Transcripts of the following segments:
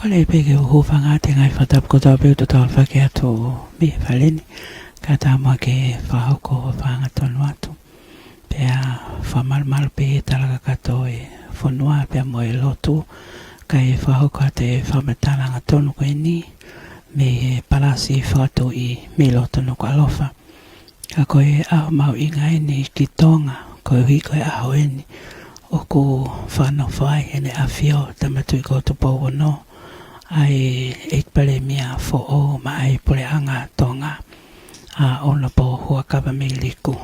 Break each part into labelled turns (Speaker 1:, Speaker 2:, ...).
Speaker 1: le pege o hofanga te ngai whatap ko tau peo to tau whake ato me whaleni. Ka tā mua ke whahoko o whanga tonu atu. Pea whamalmal pe talaga kato e whanua pea mo e lotu. Ka e whahoko te whamatalanga tonu koe ni. Me palasi whakato i me loto no ko alofa. Ka koe au mau inga eni ki tonga. Koe hui koe aho eni. O ko whanau whai ene a whio tamatui ko tupo no. Ai pale mia fo o ma ai pole anga tonga. A ona po hua kapa me liku.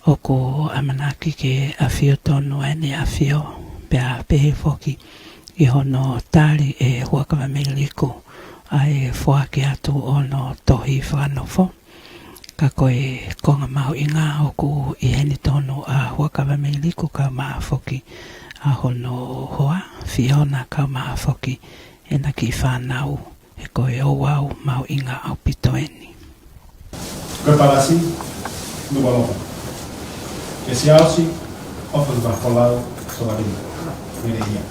Speaker 1: O ko amanaki ke a whio tonu ene a whio. Pea pehe foki i hono tari e hua kapa me liku. Ai fuake atu ono tohi whanau fo. Ka koe konga mahu inga o ku i heni tonu a hua kapa me liku ka maa foki. A hono hoa Fiona ka maa foki. Ena ki whanau e koe o wau mau inga au pito eni.
Speaker 2: Koe palasi, nuwa lofa. E si ausi, ofa nuwa whalau, so wari mere ia.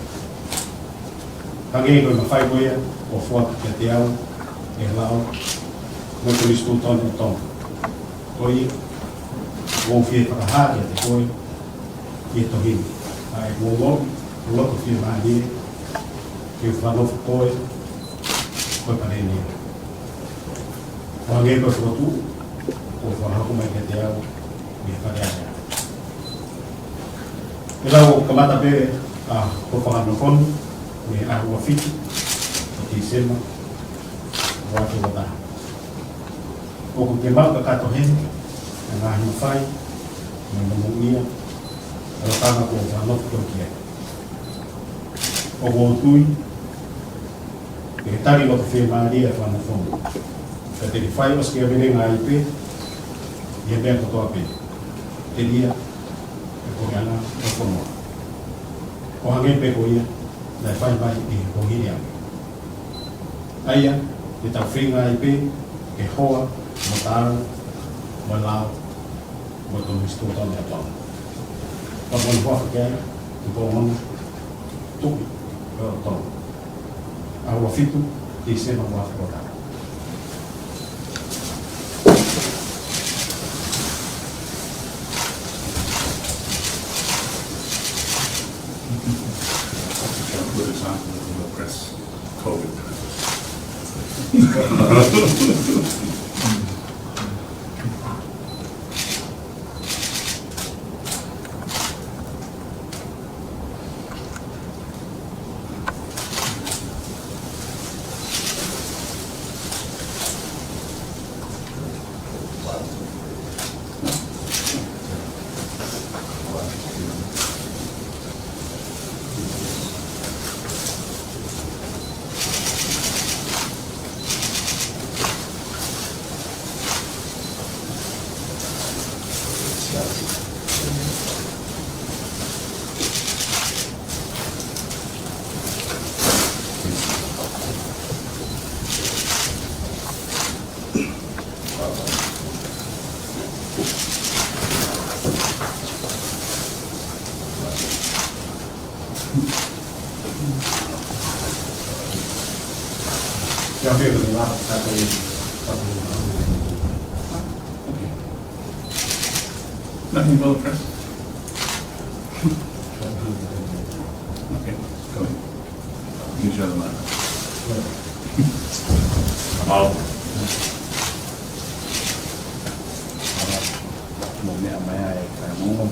Speaker 2: Hangei koe mawhai koea, o fuaka kia te au, e lau, mo te ristu tonu o tonu. Koe, o fie whakaha kia te koe, i e tohini. Ai, o loko fie mahi ke whanofu koe, koe pareni. O hangei koe whakatu, o whanaku mai ke te au, me wharearea. E lau kamata pe, ko whanganokonu, me ahua whiti, o te sema, o atu o taha. O ko ke mauka kato hene, e ngahi mawhai, me mamungia, e rotanga ko whanofu koe kia. O ko tui, e tari o te whemaria e whanafonu. Ka te whai o skia vene ngā ipe, i e mea katoa pe. Te ria, e koreana, o whanua. O hangei pe ko ia, na e whai mai i e kohiri ame. Aia, e tau whi ngā ipe, e hoa, mo tāra, mo lao, mo tonu istu tonu e tonu. Pa monu whaka kia, tu po monu, tuki, e o tonu. Ahua fitu, te sema whaka o tāra.
Speaker 3: Good example of the press COVID.
Speaker 2: Ja veel in de laatste tijd al
Speaker 3: Nothing about the press? Okay, go ahead. Use your other mic.
Speaker 2: Mal.
Speaker 4: Một mẹ mẹ phải muốn